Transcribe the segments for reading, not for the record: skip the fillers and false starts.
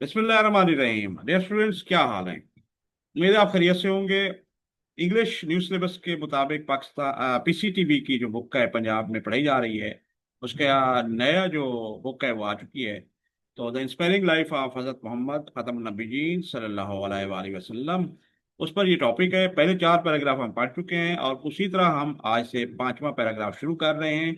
बिस्मिल्लाहिर्रहमानिर्रहीम। Dear students, क्या हाल है? उम्मीद है आप खैरियत से होंगे। इंग्लिश न्यू सिलेबस के मुताबिक पाकिस्तान पीसीटीबी की जो बुक है पंजाब में पढ़ाई जा रही है, उसका नया जो बुक है वो आ चुकी है। तो द इंस्पायरिंग लाइफ ऑफ हज़रत मोहम्मद ख़ातमुन नबीयीन सल्लल्लाहु अलैहि वसल्लम, उस पर ये टॉपिक है। पहले चार पैराग्राफ हम पढ़ चुके हैं और उसी तरह हम आज से पांचवा पैराग्राफ शुरू कर रहे हैं।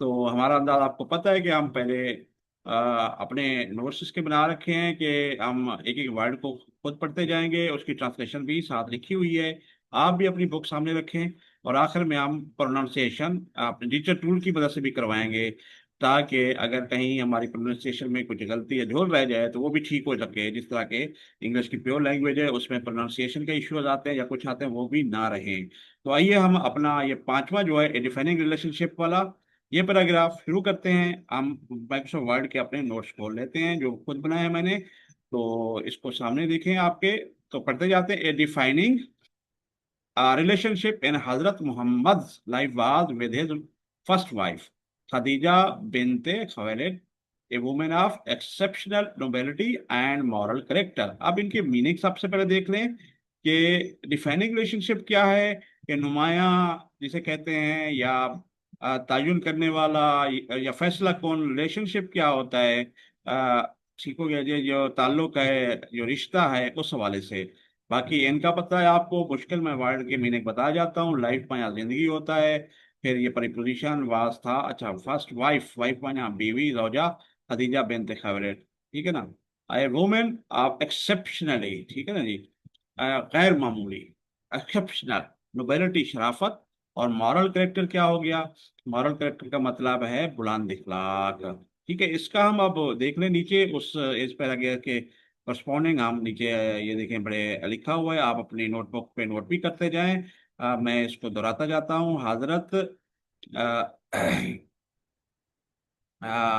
तो हमारा अंदाज आपको पता है कि हम पहले अपने नोट्स इसके बना रखे हैं कि हम एक एक वर्ड को खुद पढ़ते जाएंगे, उसकी ट्रांसलेशन भी साथ लिखी हुई है। आप भी अपनी बुक सामने रखें और आखिर में हम प्रोनाउंसिएशन अपने डिजिटल टूल की मदद से भी करवाएंगे, ताकि अगर कहीं हमारी प्रोनाउंसिएशन में कुछ गलती या झोल रह जाए तो वो भी ठीक हो सके। जिस तरह के इंग्लिश की प्योर लैंग्वेज है उसमें प्रोनाउंसिएशन के इश्यूज आते हैं या कुछ आते हैं, वो भी ना रहें। तो आइए हम अपना ये पांचवा जो है डिफाइनिंग रिलेशनशिप वाला ये पैराग्राफ शुरू करते हैं। हम माइक्रोसॉफ्ट वर्ड के अपने नोट्स खोल लेते हैं जो खुद बनाए हैं मैंने। तो इसको सामने देखें आपके। तो पढ़ते जाते हैं। ए defining relationship in Hazrat Muhammad's life was with his first wife, Khadija binte Khuwailid, a woman of exceptional nobility and moral character। अब इनके मीनिंग सबसे पहले देख लें कि डिफाइनिंग रिलेशनशिप क्या है, कि नुमाया जिसे कहते हैं, या तयन करने वाला, या फैसला कौन रिलेशनशिप क्या होता है। ठीक हो गया जी, जो ताल्लुक है, जो रिश्ता है, उस हवाले से। बाकी इनका पता है आपको, मुश्किल में वर्ड के मीनिंग बताया जाता हूँ। लाइफ माया जिंदगी होता है। फिर ये परिपोजिशन वास था। अच्छा, फर्स्ट वाइफ, वाइफ माया बीवी, रोजा, खदीजा बिनत खवैलद। ठीक है ना। आई वुमेन ऑफ एक्सेप्शनली, ठीक है ना जी, गैर मामूली, एक्सेप्शनल, नोबेलिटी शराफत। और मॉरल करेक्टर क्या हो गया? मॉरल करेक्टर का मतलब है बुलंद इखलाक। ठीक है, इसका हम अब देख लें नीचे उस इस पैराग्राफ के करस्पॉन्डिंग। हम नीचे ये देखें, बड़े लिखा हुआ है, आप अपनी नोटबुक पे नोट भी करते जाएं। मैं इसको दोहराता जाता हूँ। हजरत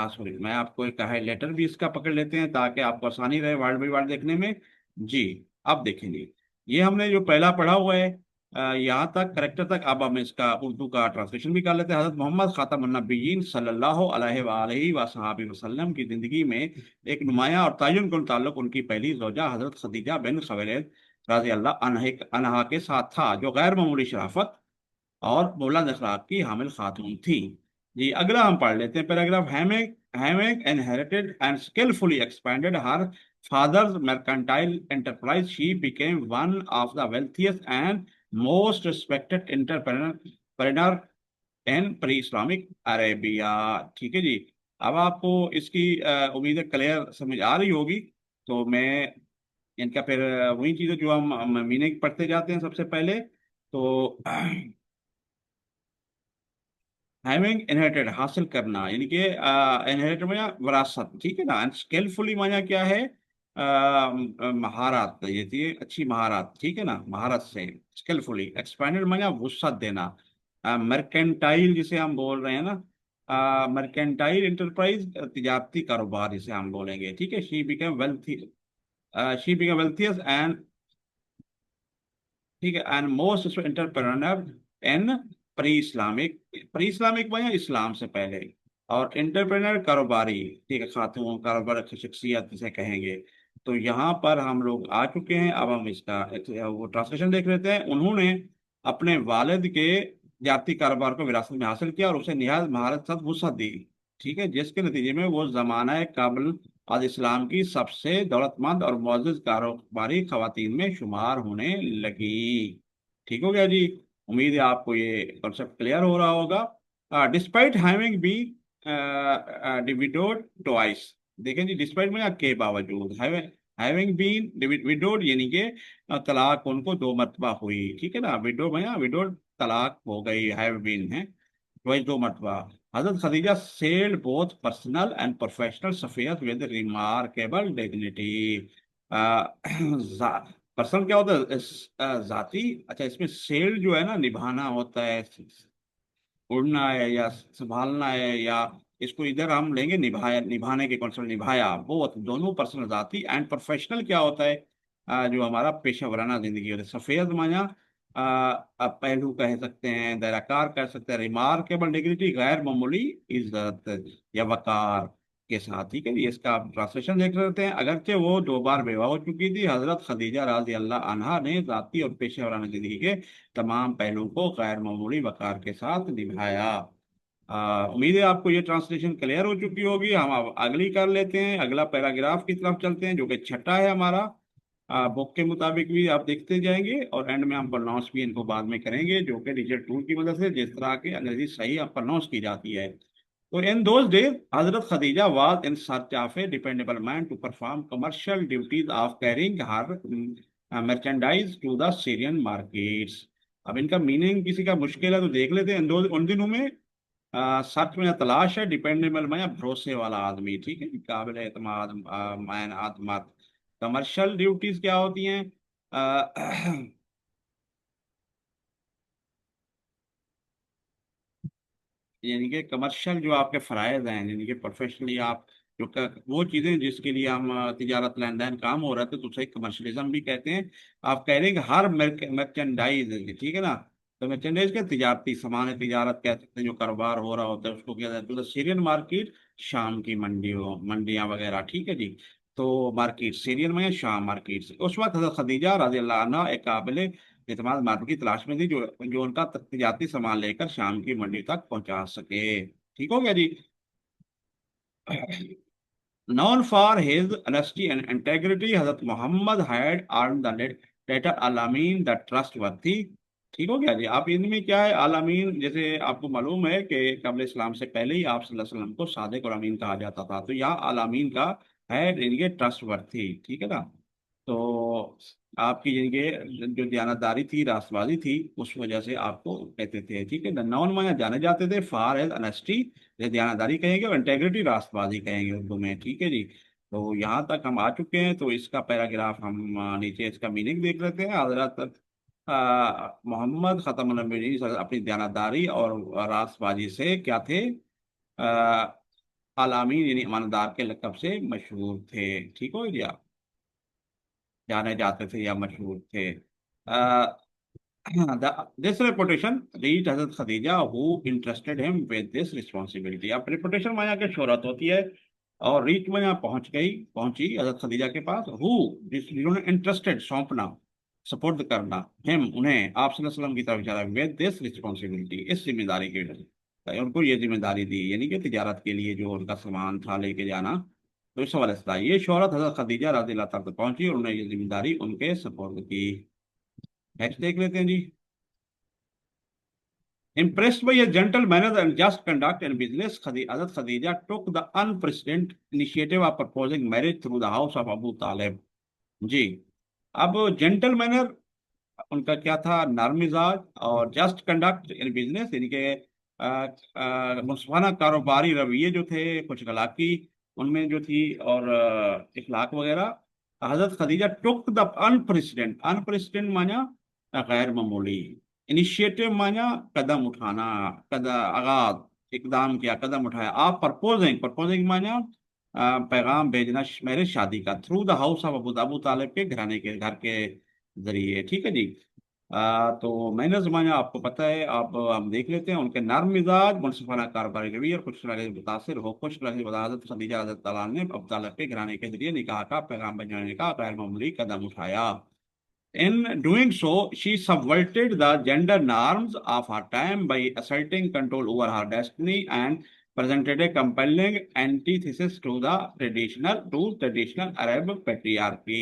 सॉरी, मैं आपको एक है लेटर भी इसका पकड़ लेते हैं ताकि आपको आसानी रहे वर्ड बाई वर्ड देखने में। जी, अब देखेंगे। ये हमने जो पहला पढ़ा हुआ है यहाँ तक, करेक्टर तक। अब हम इसका उर्दू का ट्रांसलेशन भी कर लेते हैं। हज़रत मोहम्मद ख़ातमुन नबिय्यीन सल्लल्लाहु अलैहि वसल्लम वसल्लम की ज़िंदगी में एक नुमाया और तय्युन कुन ताल्लुक उनकी पहली ज़ौजा हज़रत खदीजा बिन खुवैलिद रज़ी अल्लाह अनहा के साथ था, जो गैर मामूली शराफत और बुलंद अखलाक की हामिल खातून थी। जी, अगला हम पढ़ लेते हैं paragraph. Having inherited and skilfully expanded her father's mercantile enterprise, she became one of the wealthiest and most respected entrepreneur in pre Islamic Arabia. ठीक है जी। अब आपको इसकी उम्मीद है क्लियर समझ आ रही होगी। तो मैं इनका फिर वही चीज़ें जो हम मीनिंग पढ़ते जाते हैं सबसे पहले। तो हैविंग इनहेरिटेड, हासिल करना, यानी कि इनहेरिटेड माना विरासत। ठीक है ना। एंड स्किलफुली माना क्या है? महारत, ये थी अच्छी महारत। ठीक है ना, महारत से। स्किलफुली एक्सपेंडेड माना वुसअत देना। मर्केंटाइल जिसे हम बोल रहे हैं ना, मर्केंटाइल इंटरप्राइज, तिजारती कारोबार जिसे हम बोलेंगे। ठीक है। शी बिकम वेल्थियस्ट एंड, ठीक है, and most entrepreneur in pre Islamic में, या इस्लाम से पहले। और एंटरप्रेन्योर कारोबारी, ठीक है, खातून कारोबार की शख्सियत जिसे कहेंगे। तो यहाँ पर हम लोग आ चुके हैं। अब हम इसका वो ट्रांसलेशन देख लेते हैं। उन्होंने अपने वालिद के जाती कारोबार को विरासत में हासिल किया और उसे निहायत महारत साथ वुसअत दी। ठीक है, जिसके नतीजे में वो जमाना काबल आज इस्लाम की सबसे दौलतमंद और मुअज़्ज़ज़ कारोबारी खवातीन में शुमार होने लगी। ठीक हो गया जी। उम्मीद है आपको ये कॉन्सेप्ट क्लियर हो रहा होगा। Despite having be widowed twice. देखें जी, डिस्पाइट में के बावजूद, हैविंग बीन विडोड, यानी कि तलाक उनको दो मरतबा हुई। ठीक है ना। विडो में विडोड, तलाक हो गई, हैव बीन है वही दो मरतबा। हजरत Khadija sailed both personal and professional सफेयत विद रिमार्केबल डिग्निटी। पर्सनल क्या होता है? जाती। अच्छा, इसमें सेल्ड जो है ना, निभाना होता है, उड़ना है या संभालना है, या इसको इधर हम लेंगे निभाया, निभाने के कॉन्सेप्ट, निभाया। वो दोनों पर्सनल जाती। एंड प्रोफेशनल क्या होता है? जो हमारा पेशा वराना जिंदगी होती है। सफेद माना पहलू कह सकते हैं, दैराकार कह सकते हैं, रिमार्केबल डिग्निटी, गैर मामूली इज्जत या वकार। کے ساتھ، ٹھیک ہے جی، اس کا آپ ٹرانسلیشن دیکھ لیتے ہیں۔ اگرچہ وہ 2 بار بیوہ ہو چکی تھی، حضرت خدیجہ رضی اللہ عنہا نے ذاتی اور پیشہ ورانہ زندگی کے تمام پہلوؤں کو غیر معمولی وقار کے ساتھ نبھایا۔ امید ہے آپ کو یہ ٹرانسلیشن کلیئر ہو چکی ہوگی۔ ہم اب اگلی کر لیتے ہیں، اگلا پیراگراف کی طرف چلتے ہیں جو کہ چھٹا ہے ہمارا۔ بک کے مطابق بھی آپ دیکھتے جائیں گے، اور اینڈ میں ہم پرناؤنس بھی ان کو بعد میں کریں گے، جو کہ ڈیجیٹل ٹول کی مدد سے جس طرح کے انگریزی صحیح پرناؤنس کی جاتی ہے۔ So in those days, Hazrat Khadija was in search of a dependable man to perform commercial duties of carrying her merchandise to the Syrian markets. اب ان کا میننگ کسی کا مشکل ہے تو دیکھ لیتے ہیں۔ ان دنوں میں سچ میں تلاش ہے ڈیپینڈیبل میں بھروسے والا آدمی، ٹھیک ہے، قابل اعتماد مین اعتماد۔ کمرشل ڈیوٹیز کیا ہوتی ہیں؟ یعنی کہ کمرشل جو آپ کے فرائض ہیں، یعنی کہ پروفیشنلی آپ جو وہ چیزیں جس کے لیے ہم تجارت لین دین کام ہو رہا تھا تو اسے کمرشلزم بھی کہتے ہیں۔ آپ کہہ رہے ہیں کہ ہر مرچنڈائز، ٹھیک ہے نا، تو مرچنڈائز کیا تجارتی سامان ہے، تجارت کہہ سکتے ہیں، جو کاروبار ہو رہا ہوتا ہے اس کو کیا جاتا ہے سیرین مارکیٹ، شام کی منڈیاں وغیرہ، ٹھیک ہے جی۔ تو مارکیٹ سیرین میں شام مارکیٹ، اس وقت حضرت خدیجہ رضی اللہ عنہ ایک قابل اعتماد مارکیٹ کی تلاش میں تھی جو ان کا تجارتی سامان لے کر شام کی منڈی تک پہنچا سکے۔ ٹھیک ہو گیا جی۔ Known for his honesty and integrity, حضرت محمد had earned the title Al-Amin the trustworthy۔ ٹھیک ہو گیا جی۔ آپ ان میں کیا ہے عالمین، جیسے آپ کو معلوم ہے کہ قبل اسلام سے پہلے ہی آپ صلی اللہ علیہ وسلم کو صادق اور امین کہا جاتا تھا، تو یہاں عالمین کا ہے یعنی کہ ٹرسٹ ورتھی، ٹھیک ہے نا۔ تو آپ کی یعنی کہ جو دیانتداری تھی، راست بازی تھی، اس وجہ سے آپ کو کہتے تھے، ٹھیک ہے نا۔ نون مانا جانے جاتے تھے، فار ایز انیسٹی دیانتداری کہیں گے، اور انٹیگریٹی راست بازی کہیں گے اردو میں، ٹھیک ہے جی۔ تو یہاں تک ہم آ چکے ہیں، تو اس کا پیراگراف ہم نیچے اس کا میننگ دیکھ لیتے ہیں۔ حضرت محمد ختم النبیین صلی اللہ علیہ وسلم اپنی دیانتداری اور راست بازی سے کیا تھے؟ علامین یعنی ایماندار کے لقب سے مشہور تھے، ٹھیک ہو گیا، جانے جاتے تھے یا مشہور تھے۔ This reputation reached حضرت Khadija who entrusted him with this responsibility۔ اب reputation مانا کہ شہرت ہوتی ہے، اور ریچ میں یہاں پہنچی حضرت خدیجہ کے پاس، جنہوں نے انٹرسٹڈ سونپنا، سپورٹ کرنا، انہیں آپ صلی اللہ علیہ وسلم کی طرف اشارہ with this responsibility، اس ذمہ داری کے ان کو یہ ذمہ داری دی، یعنی کہ تجارت کے لیے جو ان کا سامان تھا لے کے جانا، تو اس حوالے سے تھا۔ یہ شہرت حضرت خدیجہ رضی اللہ تعالیٰ تک پہنچی اور انہیں یہ ذمہ داری ان کے سپورٹ کی۔ نیکسٹ دیکھ لیتے ہیں جی۔ Impressed by his gentle manners and just conduct in business, Hazrat Khadija took the unprecedented initiative of proposing marriage through the house of Abu Talib۔ جی، اب جینٹل مینر ان کا کیا تھا؟ نرم مزاج، اور جسٹ کنڈکٹ ان بزنس یعنی کہ منصفانہ کاروباری رویے جو تھے، کچھ اخلاقی ان میں جو تھی، اور اخلاق وغیرہ۔ حضرت خدیجہ ٹک دا انپریسیڈنٹ مانا غیر معمولی، انیشیٹو مانا قدم اٹھانا، آغاز، اقدام کیا، قدم اٹھایا۔ آپ پرپوزنگ مانا پیغام بھیجنا، میرے شادی کا، تھرو دا ہاؤس آف ابو طالب کے گھرانے کے گھر کے ذریعے، ٹھیک ہے جی۔ تو میں نے زمانہ آپ کو پتہ ہے، آپ ہم دیکھ لیتے ہیں ان کے نرم مزاج، منصفانہ کاروباری رویے، اور کچھ لگے متاثر ہو خوش لگے حضرت خدیجہ رضی اللہ عنہا نے ابو طالب کے گھرانے کے ذریعے نکاح کا پیغام بھیجنے کا غیر معمولی قدم اٹھایا۔ In doing so, she subverted the gender norms of her time by asserting control over her destiny and presented a compelling antithesis to traditional Arab patriarchy۔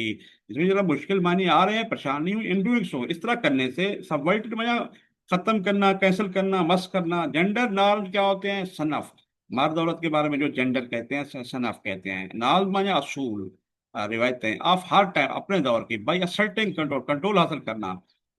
اس میں ذرا مشکل معنی آ رہے ہیں، پریشانی ہوئی۔ In doing so، اس طرح کرنے سے، subverted مانا ختم کرنا، کینسل کرنا، مسخ کرنا۔ جینڈر نارمز کیا ہوتے ہیں؟ صنف، مرد عورت کے بارے میں جو جینڈر کہتے ہیں صنف کہتے ہیں۔ نارمز مانا اصول، روایتیں، آف ہر ٹائم اپنے دور کی، بائی اسرٹنگ کنٹرول حاصل کرنا،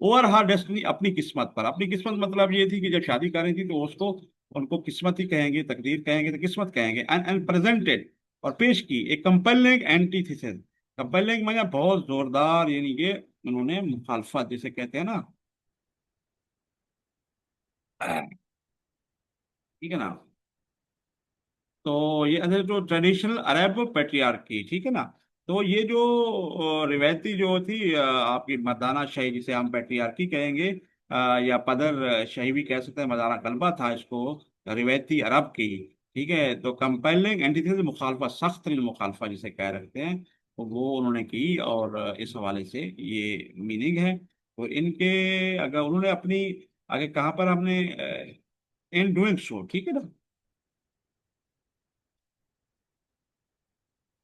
اوور ہر ڈیسٹنی اپنی قسمت پر۔ اپنی قسمت مطلب یہ تھی کہ جب شادی کر رہی تھی تو اس کو ان کو قسمت ہی کہیں گے، تقدیر کہیں گے، تو قسمت کہیں گے۔ اینڈ پریزنٹڈ، اور پیش کی، ایک کمپیلنگ اینٹی تھیسس۔ کمپیلنگ میں بہت زوردار، یعنی کہ انہوں نے مخالفت جسے کہتے ہیں نا، ٹھیک ہے نا۔ تو یہ جو ٹریڈیشنل عرب پیٹریارکی، ٹھیک ہے نا، تو یہ جو روایتی جو تھی آپ کی مردانہ شاہی جسے ہم پیٹریارکی کہیں گے، یا پدر شاہی بھی کہہ سکتے ہیں، مردانہ غلبہ تھا اس کو روایتی عرب کی۔ ठीक है, तो कंपेलिंग एंटीथेसिस मुखालफा, सख्त मुखालफा जिसे कह रखते हैं, तो वो उन्होंने की। और इस हवाले से ये मीनिंग है। और इनके अगर उन्होंने अपनी आगे कहाँ पर हमने इन डूइंग सो, ठीक है ना,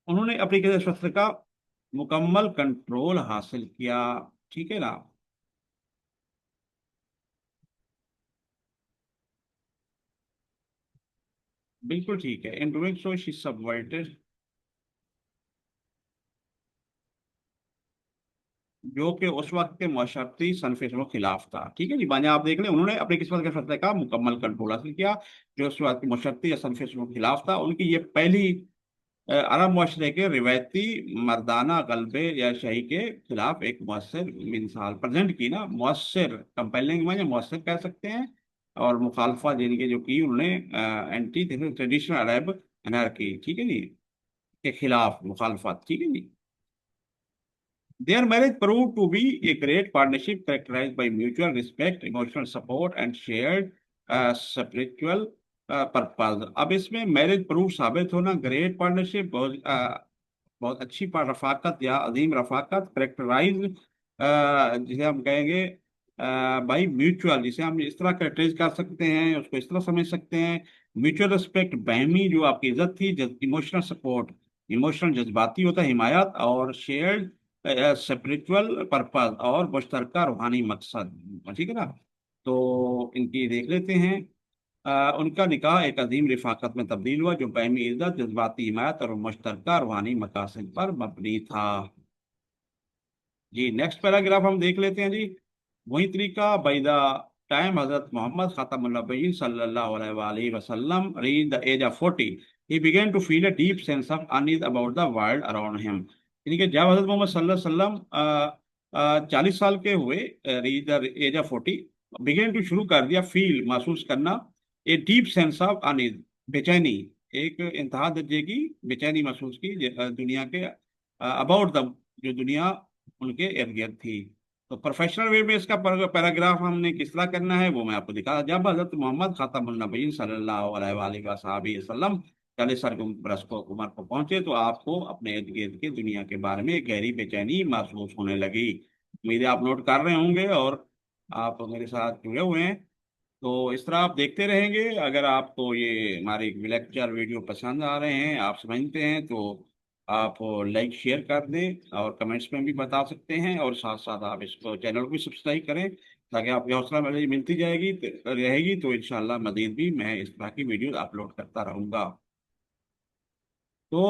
उन्होंने अपनी किसी शस्त्र का मुकम्मल कंट्रोल हासिल किया, ठीक है ना। बिल्कुल ठीक है, in doing so she subverted, जो कि उस वक्त के माशरती सनफिस्टों के खिलाफ था। ठीक है जी, माने आप देख लें, उन्होंने अपनी किस्मत के फैसले का मुकम्मल कंट्रोल हासिल किया, जो उस वक्त के माशरती या सनफिस्टों के खिलाफ था। उनकी ये पहली अरब माशरे के रिवायती मर्दाना गलबे या शही के खिलाफ एक मौसर मिसाल प्रेजेंट की ना, मौसर कंपेलिंग में मौसर कह सकते हैं। और मुखालफा जिनके जो की उन्होंने एंटी ट्रेडिशनल अरब एनार्की, ठीक है जी, के खिलाफ मुखालफत, ठीक है जी। Their marriage proved to be a great partnership characterized by mutual respect, emotional support, and shared spiritual purpose. अब इसमें मैरिज प्रूव साबित होना, ग्रेट पार्टनरशिप, बहुत बहुत अच्छी रफाकत या अजीम रफाकत, करेक्टराइज जिसे हम कहेंगे भाई म्यूचुअल, जिसे हम इस तरह करेक्टराइज कर सकते हैं, उसको इस तरह समझ सकते हैं। म्यूचुअल रिस्पेक्ट, बहमी जो आपकी इज्जत थी, इमोशनल सपोर्ट, इमोशनल जज्बाती होता है हिमायत, और शेयर्ड स्पिरिचुअल पर्पस, और मुश्तरका रूहानी मकसद, ठीक है ना। तो इनकी देख लेते हैं। उनका निकाह एक अजीम रफाकत में तब्दील हुआ, जो बाहमी इज्जत, जज्बाती हिमायत और मुश्तरका रूहानी मकासद पर मबनी था। जी नेक्स्ट पैराग्राफ हम देख लेते हैं जी। वही तरीका बैदा टाइम हजरत मोहम्मद खातमुन नबीय्यीन सल्लल्लाहु अलैहि वसल्लम reach the age of 40, he began to feel a deep sense of unease about the world around him। यानी कि जब हजरत मोहम्मद सल्लल्लाहु अलैहि वसल्लम 40 साल के हुए, reach the age of 40, began to शुरू कर दिया, फील महसूस करना, a deep sense of unease, बेचैनी, एक इंतहा दर्जे की बेचैनी महसूस की दुनिया के अबाउट द, जो दुनिया उनके इर्द गिर्द थी। तो प्रोफेशनल वे में इसका पैराग्राफ हमने किस तरह करना है वो मैं आपको दिखा। जब हजरत मोहम्मद खातमुन नबीय्यीन सल्लल्लाहु अलैहि वसल्लम 40 साल की बरस को उम्र को पहुंचे, तो आपको अपने इर्द गिर्द की दुनिया के बारे में गहरी बेचैनी महसूस होने लगी। उम्मीद है आप नोट कर रहे होंगे और आप मेरे साथ जुड़े हुए हैं। तो इस तरह आप देखते रहेंगे। अगर आपको ये हमारे लेक्चर वीडियो पसंद आ रहे हैं, आप समझते हैं, तो आप लाइक शेयर कर दें और कमेंट्स में भी बता सकते हैं, और साथ साथ आप इसको चैनल को भी सब्सक्राइब करें, ताकि आपकी हौसला मेरी मिलती जाएगी रहेगी, तो इंशाल्लाह मजीद भी मैं इस तरह की वीडियो अपलोड करता रहूँगा। तो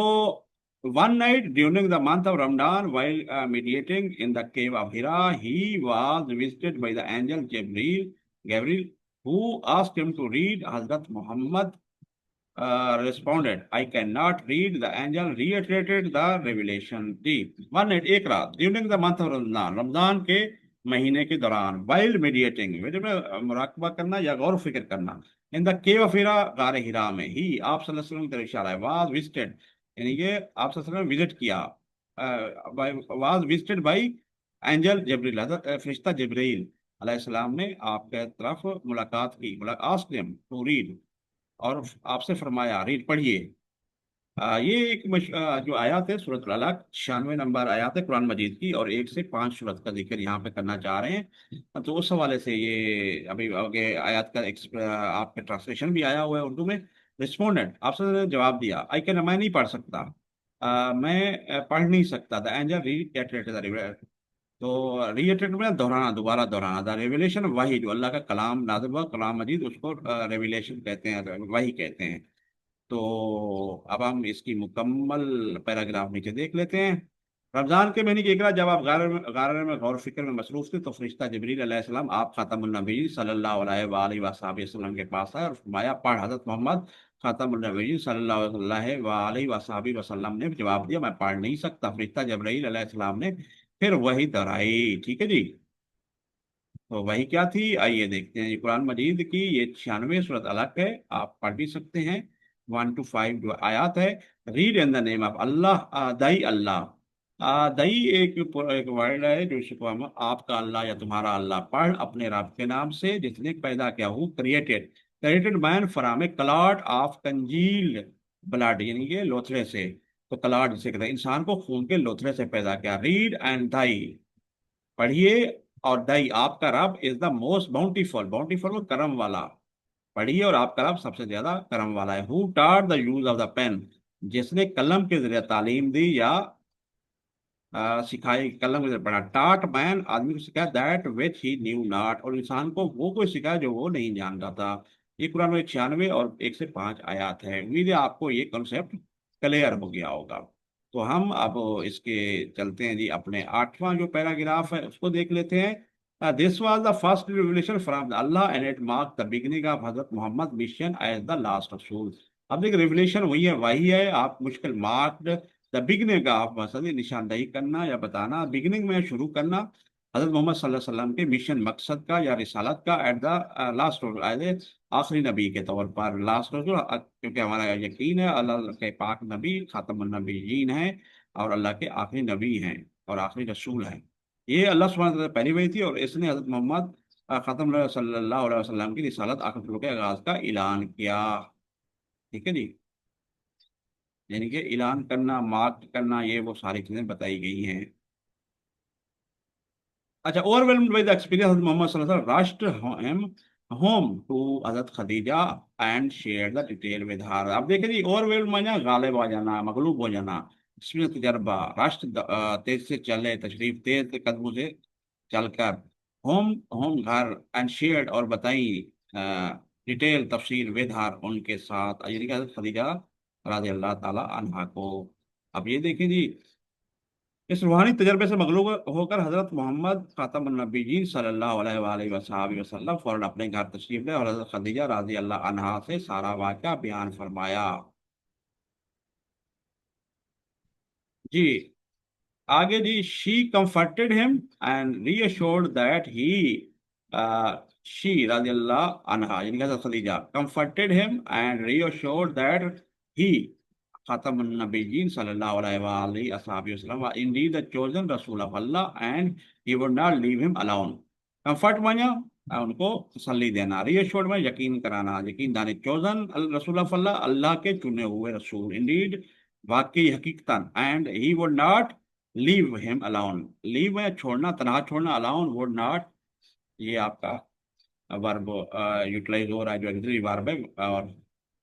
one night during the month of Ramadan, while meditating in the cave of Hira, he was visited by the angel Gabriel, who asked him to read. Hazrat Muhammad responded, I cannot read. The angel reiterated the revelation. Ji, one night, एक रात, during the month of Ramadan, Ramzan के महीने के दौरान, while meditating, मुराकबा करना या गौर फिक्र करना, in the cave of Hira, गार हिरा में, ही आप सल्लल्लाहु अलैहि वसल्लम का इशारा है, was visited, यानी कि आप सल्लल्लाहु अलैहि वसल्लम विजिट किया, was visited by एंजल जबरील, फरिश्ता जबरील अलैहिस्सलाम ने आपके तरफ मुलाकात की, आस्क्ड हिम टू रीड, और आपसे फरमाया रीड पढ़िए। ये एक जो आयत है सूरत अलक, 96 नंबर आयत है कुरान मजीद की, और 1 से 5 सूरत का जिक्र यहाँ पे करना चाह रहे हैं। तो उस हवाले से ये अभी आगे आयत का आपके ट्रांसलेशन भी आया हुआ है उर्दू में। रिस्पोंडेंट, आपसे जवाब दिया, आई कैन, मैं नहीं पढ़ सकता, मैं पढ़ नहीं सकता। द एंजल रीड, तो रीइटरेट में दोहराना, दोबारा दोहराना। द रेवलेशन, वही जो अल्लाह का कलाम नाज़िल हुआ, कलाम मजीद, उसको रेवलेशन कहते हैं, वही कहते हैं। तो अब हम इसकी मुकम्मल पैराग्राफ नीचे देख लेते हैं। रमजान के महीने की एक रात, जब आप गार में गौर फिक्र में मसरूफ थे, तो फरिश्ता जिब्रील अलैहिस्सलाम आप खातमुन नबी सल्लल्लाहु अलैहि वसल्लम के पास आए और फरमाया पढ़। हज़रत मोहम्मद खातमुन नबी सल्लल्लाहु अलैहि वसल्लम ने जवाब दिया, मैं पढ़ नहीं सकता। फरिश्ता जिब्रील अलैहिस्सलाम ने फिर वही दोहराई, ठीक है जी। तो वही क्या थी, आइए देखते हैं। ये कुरान मजीद की ये 96 सूरत अलग है, आप पढ़ भी सकते हैं। 1 to 5 जो आयत है। Read in the name of Allah, thy Allah, दई एक वर्ड है जो इसको हम आपका अल्लाह या तुम्हारा अल्लाह, पढ़ अपने रब के नाम से जिसने पैदा किया हूँ, created, created man from a clot of congealed blood, यानी कि लोथड़े से। तो क्लॉट जिसे कहते हैं, इंसान को खून के लोथड़े से पैदा किया। रीड एंड दाई, पढ़िए, और दाई आपका रब is the most bountiful, bountiful को करम वाला, पढ़िए और आपका रब सबसे ज्यादा करम वाला है। Who taught the use of the pen, जिसने कलम के जरिए तालीम दी या सिखाई, कलम के जरिए पढ़ा। टाट मैन, आदमी को सिखाया, that which he new not, और इंसान को वो कोई सिखाया जो वो नहीं जानता था। ये कुरान में 96 और 1 से 5 आयत है। उम्मीद है आपको ये कॉन्सेप्ट क्लियर हो गया होगा। तो हम अब इसके चलते हैं जी, अपने 8वां जो पैराग्राफ है उसको देख लेते हैं। This was the first revelation from Allah and it mark the beginning of हजरत Mohammad mission as the last रसूल। अब देखिए रिवलेशन वही है, आप मुश्किल मार्क्ड द बिगनिंग का, आप मकसद निशानदही करना या बताना, बिगनिंग में शुरू करना हजरत मोहम्मद सल्लल्लाहु अलैहि वसल्लम के मिशन, मकसद का या रिसालत का, एट द लास्ट एज आखिरी नबी के तौर पर, लास्ट रसूल, क्योंकि हमारा यकीन है अल्लाह के पाक नबी खातमुन नबीयीन हैं और अल्लाह के आखिरी नबी हैं और आखिरी रसूल हैं। ये अल्लाह सुब्हानहू व तआला पहली वही थी, और इसने हजरत मोहम्मद खातम सल्लल्लाहु अलैहि वसल्लम की रिसालत आखिरी रसूल के आगाज का ऐलान किया। ठीक है जी, यानी कि ऐलान करना, मार्क करना, ये वो सारी चीजें बताई गई हैं। अच्छा, overwhelmed by the experience Muhammad सल्लल्लाहु अलैहि वसल्लम हिम होम टू हजरत Khadija and share the detail with her. अब देखिए जी, ओवरवेल्म माना गालिब आ जाना, मगलूब हो जाना, इसमें तजर्बा, राष्ट्र तेज से चले, तशरीफ तेज कदमों से चलकर, होम होम घर, एंड शेयर्ड और बताई डिटेल तफसील विद हर उनके साथ, यानी कि हजरत खदीजा रजी अल्लाह ताला अन्हा को। अब ये देखें जी, इस रूहानी तजर्बे से मगलूब होकर हजरत मोहम्मद खातमुन्नबीयीन सल्लल्लाहु अलैहि वसल्लम फौरन अपने घर तशरीफ ले और हजरत खदीजा राजी अल्लाह अन्हा से सारा वाक़या बयान फरमाया। जी, आगे जी, she comforted him and reassured that he, she रजी अल्लाह अन्हा, यानी कि हजरत Khadija comforted him and reassured that he खातमुन नबीयीन सल्लल्लाहु अलैहि वसल्लम इंडीड द चोजन रसूल of Allah and he would not leave him alone. Comfort माना उनको तसल्ली देना, रीअश्योर्ड में यकीन कराना, यकीन दानी, चोजन रसूल ऑफ अल्लाह, अल्लाह के चुने हुए रसूल, इंडीड वाकई हकीकतन, and he would not leave him alone, leave में छोड़ना, तनहा छोड़ना, अलाउन वुड नॉट, ये आपका वर्ब यूटिलाइज हो रहा है जो एक्सिलरी वर्ब है, और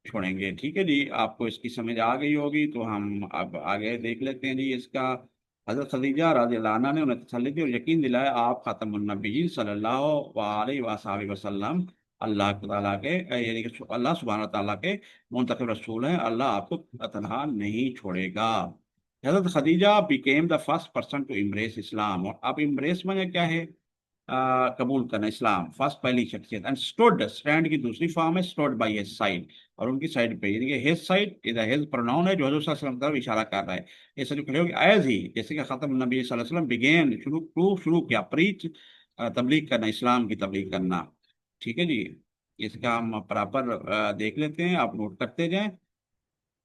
छोड़ेंगे। ठीक है जी, आपको इसकी समझ आ गई होगी, तो हम अब आगे देख लेते हैं जी इसका। हजरत खदीजा रज़ी अल्लाह अन्हा ने उन्हें तसल्ली दी और यकीन दिलाया आप खातमुन नबिय्यीन सल्लल्लाहु अलैहि वसल्लम अल्लाह ताला के, यानी कि अल्लाह सुब्हानहू व तआला के मुंतखब रसूल हैं, अल्लाह आपको तनहा नहीं छोड़ेगा। हजरत Khadija became the first person to embrace Islam, और अब इम्ब्रेस में क्या है, कबूल करना इस्लाम, फर्स्ट पहली शख्सियत, एंड स्टूड, स्टैंड की दूसरी फॉर्म है स्टूड बाय हिज साइड, और उनकी साइड पे, यानी कि his side is his pronoun है जो हजरत सल्लल्लाहु अलैहि वसल्लम की तरफ इशारा कर रहा है। ऐसे जो खड़े हो गए, एज ही, जैसे कि खत्म नबी सल्लल्लाहु अलैहि वसल्लम बिगेन, शुरू किया, प्रीच, तबलीग करना, इस्लाम की तबलीग करना। ठीक है जी, इसका हम प्रॉपर देख लेते हैं, आप नोट करते जाएं।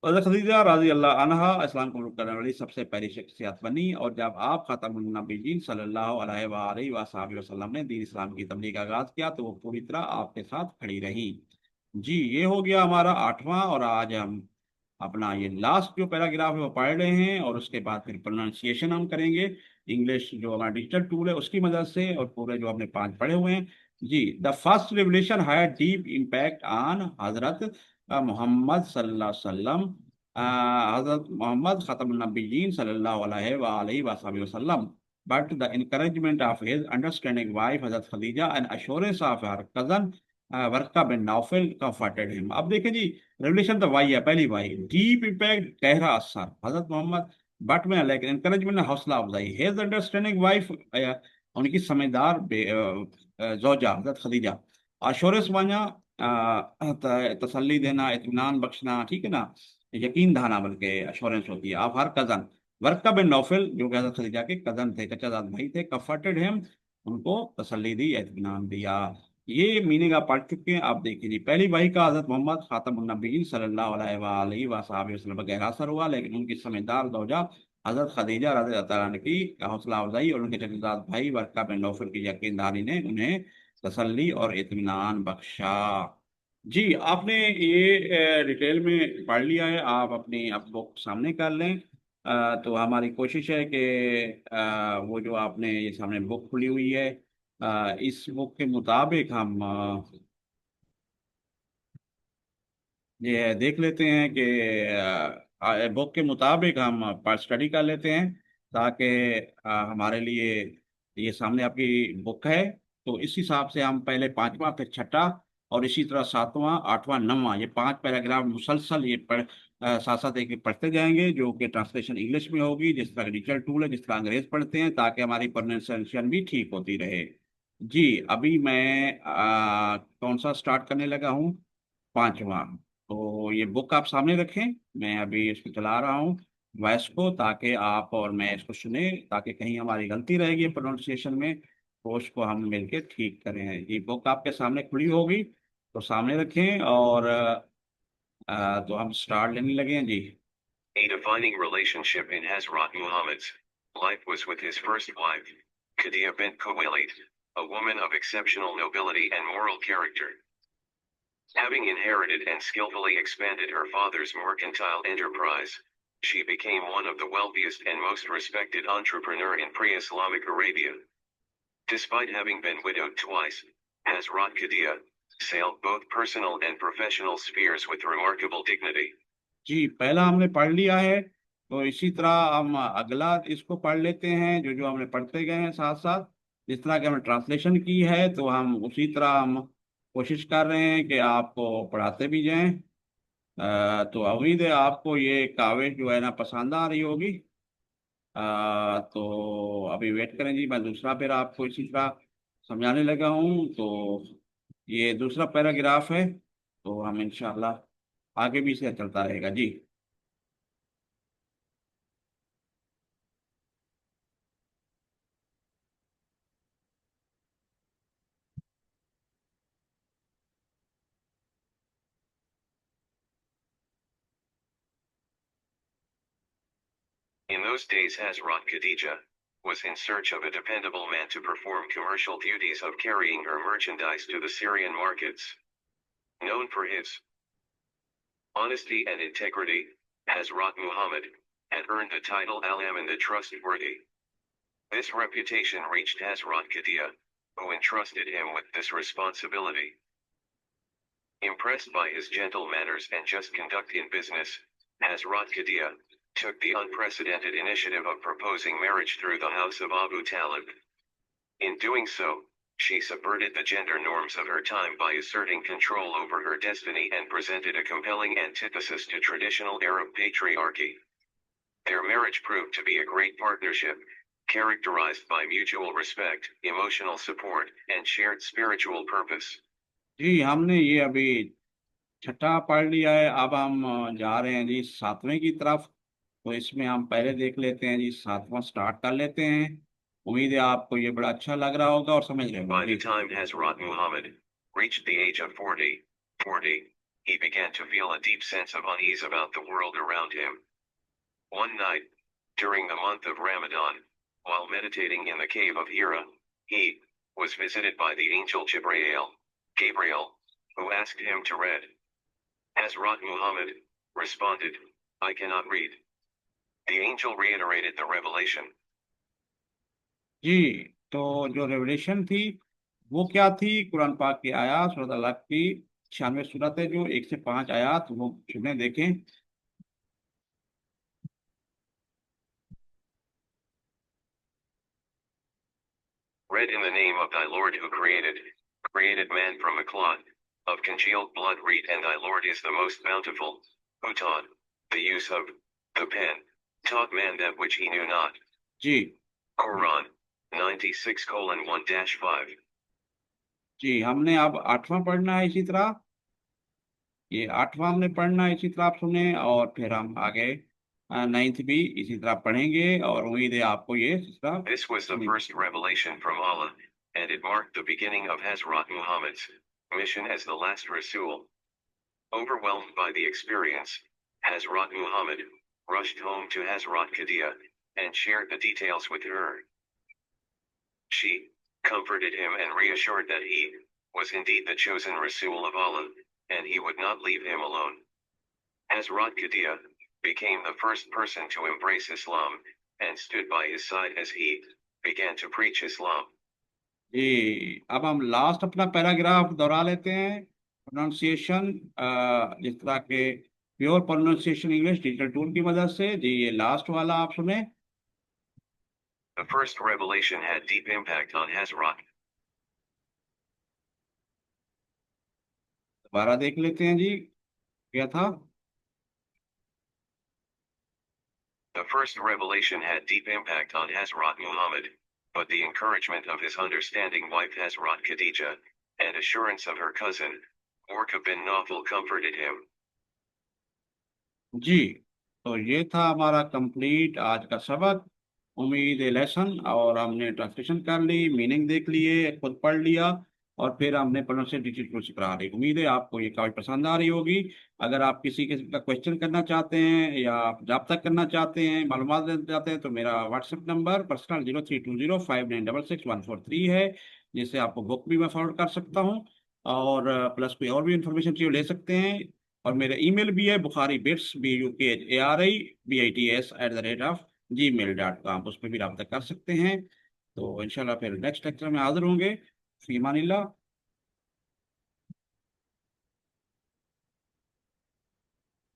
हज़रत खदीजा रज़ी अल्लाह अन्हा इस्लाम कबूल करने वाली सबसे पहली शख्सियत बनी, और जब आप खातमुन नबीयीन सल्लल्लाहु अलैहि वसल्लम ने दीन इस्लाम की तबलीग का आगाज किया तो वो पूरी तरह आपके साथ खड़ी रही। जी, ये हो गया हमारा 8वां, और आज हम अपना ये लास्ट जो पैराग्राफ है वो पढ़ रहे हैं, और उसके बाद फिर प्रोनाउंसिएशन हम करेंगे, इंग्लिश जो हमारा डिजिटल टूल है उसकी मदद से, और पूरे जो हमने 5 पढ़े हुए हैं। जी, the first revelation had deep impact on हजरत मोहम्मद सल्लल्लाहु अलैहि वसल्लम, हजरत मोहम्मद खतमुन नबिय्यीन सल्लल्लाहु अलैहि वसल्लम, but the encouragement of his understanding wife Hazrat Khadija and assurance of her cousin Waraqa bin Nawfal comforted him. अब देखें जी, रेवलेशन तो वाई है, पहली वाई, डीप इम्पैक्ट, गहरा असर हजरत मोहम्मद, बट में लाइक एनकरेजमेंट, हौसला अफजाई, हिज अंडरस्टैंडिंग वाइफ, उनकी समझदार जोजा हजरत खदीजा, अश्योरेंस माना तसल्ली देना, इत्मीनान बख्शना, ठीक है ना, यकीन दहाना, बल्कि अश्योरेंस होती है। आप हर कजन, वर्का बिन नौफल जो कि हजरत खदीजा के कजन थे, चचाजाद भाई थे, कंफर्टेड हिम, उनको तसल्ली दी, इत्मीनान दिया। ये मीनिंग आप पढ़ चुके हैं। आप देखिए जी, पहली वही का हजरत मोहम्मद खातमुन नबीयीन सल्लल्लाहु अलैहि वसल्लम पर गहरा असर हुआ, लेकिन उनकी समझदार दौजा हजरत खदीजा रज़ी अल्लाह तआला की हौसला अफजाई और उनके चचेदार भाई वर्का बिन नौफल की यकीनदारी ने उन्हें तसल्ली और इत्मीनान बख्शा। जी, आपने ये डिटेल में पढ़ लिया है, आप अपनी आप बुक सामने कर लें। तो हमारी कोशिश है कि वो जो आपने ये सामने बुक खुली हुई है, इस बुक के मुताबिक हम ये देख लेते हैं कि बुक के मुताबिक हम पर स्टडी कर लेते हैं, ताकि हमारे लिए ये सामने आपकी बुक है, तो इस हिसाब से हम पहले पांचवा फिर छठा और इसी तरह सातवां आठवां नौवां ये पांच पैराग्राफ मुसलसल ये साथ साथ एक पढ़ते जाएंगे, जो कि ट्रांसलेशन इंग्लिश में होगी, जिस तरह डिजिटल टूल है, जिस तरह अंग्रेज पढ़ते हैं, ताकि हमारी प्रोनाउंसिएशन भी ठीक होती रहे। जी, अभी मैं कौन सा स्टार्ट करने लगा हूँ? पांचवा। तो ये बुक आप सामने रखें, मैं अभी इसको चला रहा हूँ वॉइस को, ताकि आप और मैं इसको सुने, ताकि कहीं हमारी गलती रहेगी प्रोनाउंसिएशन में तो उसको हम मिलके ठीक करें। ये बुक आपके सामने खुली होगी, तो सामने रखें और तो हम स्टार्ट लेने लगे हैं जी। A defining relationship in Hazrat Muhammad's life was with his first wife, Khadija bint Khuwailid, a woman of exceptional nobility and moral character. Having inherited and skillfully expanded her father's mercantile enterprise, she became one of the wealthiest and most respected entrepreneur in pre-Islamic Arabia. Despite having been widowed twice, Hazrat Khadija sailed both personal and professional spheres with remarkable dignity. जी, पहला हमने पढ़ लिया है, तो इसी तरह हम अगला इसको पढ़ लेते हैं, जो जो हमने पढ़ते गए हैं साथ साथ। जिस तरह की हमने ट्रांसलेशन की है, तो हम उसी तरह हम कोशिश कर रहे हैं कि आपको पढ़ाते भी जाएं। तो उम्मीद है आपको ये काविश जो है ना पसंद आ रही होगी। तो अभी वेट करें जी, मैं दूसरा फिर आपको इसी तरह समझाने लगा हूँ। तो ये दूसरा पैराग्राफ है, तो हम इंशाल्लाह आगे भी इसे चलता रहेगा जी। In those days Hazrat Khadija was in search of a dependable man to perform commercial duties of carrying her merchandise to the Syrian markets. Known for his honesty and integrity, Hazrat Muhammad had earned the title Al-Amin the Trustworthy. This reputation reached Hazrat Khadija, who entrusted him with this responsibility. Impressed by his gentle manners and just conduct in business, Hazrat Khadija took the unprecedented initiative of proposing marriage through the house of Abu Talib. In doing so, she subverted the gender norms of her time by asserting control over her destiny and presented a compelling antithesis to traditional Arab patriarchy. Their marriage proved to be a great partnership, characterized by mutual respect, emotional support, and shared spiritual purpose. जी, हमने ये अभी छठा पढ़ लिया है, अब हम जा रहे हैं जी सातवें की तरफ। तो इसमें हम पहले देख लेते हैं जी, सातवां स्टार्ट कर लेते हैं। उम्मीद है आपको ये बड़ा अच्छा लग रहा होगा और समझ रहे होंगे। By the time Hazrat Muhammad reached the age of 40, he began to feel a deep sense of unease about the world around him. One night, during the month of Ramadan, while meditating in the cave of Hira, he was visited by the angel Gabriel, who asked him to read. Hazrat Muhammad responded, I cannot read. The angel reiterated the revelation. जी, तो जो revelation थी वो क्या थी? कुरान पाक की आयत सूरह अलग की 96 सूरत है, जो 1 से 5 आयत वो सुने देखें। Read in the name of thy Lord who created man from a clot of congealed blood. Read, and thy Lord is the most bountiful, who taught the use of the pen, taught man that which he knew not. Ji, Quran 96:1-5। जी, हमने अब आठवां पढ़ना है इसी तरह। ये आठवां हमने पढ़ना है इसी तरह, आप सुने, और फिर हम आगे नाइन्थ भी इसी तरह पढ़ेंगे, और उम्मीद है आपको ये इस तरह। This was the first revelation from Allah, and it marked the beginning of Hazrat Muhammad's mission as the last Rasul. Overwhelmed by the experience, Hazrat Muhammad rushed home to Hazrat Khadija and shared the details with her. She comforted him and reassured that he was indeed the chosen Rasul of Allah, and he would not leave him alone. Hazrat Qadiyah became the first person to embrace Islam and stood by his side as he began to preach Islam. जी, अब हम last अपना paragraph दोहरा लेते हैं। Pronunciation, जिस तरह के pure pronunciation English digital tool की मदद से। जी, ये लास्ट वाला आप सुने। The first revelation had deep impact on Hazrat. दोबारा देख लेते हैं जी, क्या था। The first revelation had deep impact on Hazrat Muhammad, but the encouragement of his understanding wife Hazrat Khadija, and assurance of her cousin, Warqa bin Nawfal comforted him. जी, तो ये था हमारा कंप्लीट आज का सबक। उम्मीद है लेसन, और हमने ट्रांसलेशन कर ली, मीनिंग देख लिए, खुद पढ़ लिया, और फिर हमने प्रोनाउंसिएशन डिजिटल सिखा रही। उम्मीद है आपको ये काफी पसंद आ रही होगी। अगर आप किसी किस्म का क्वेश्चन करना चाहते हैं या आप रब्ता करना चाहते हैं, मालूमात देना चाहते हैं, तो मेरा व्हाट्सएप नंबर पर्सनल 0320596614 है, जिससे आपको बुक भी मैं फॉरवर्ड कर सकता हूँ। और प्लस कोई और भी इंफॉर्मेशन चाहिए ले सकते हैं। और मेरा ईमेल भी है, बुखारी बिट्स BUKHARI BITS@gmail.com, उस पर भी रब्ता कर सकते हैं। तो इंशाल्लाह फिर नेक्स्ट लेक्चर में हाजिर होंगे। फी अमानिल्लाह।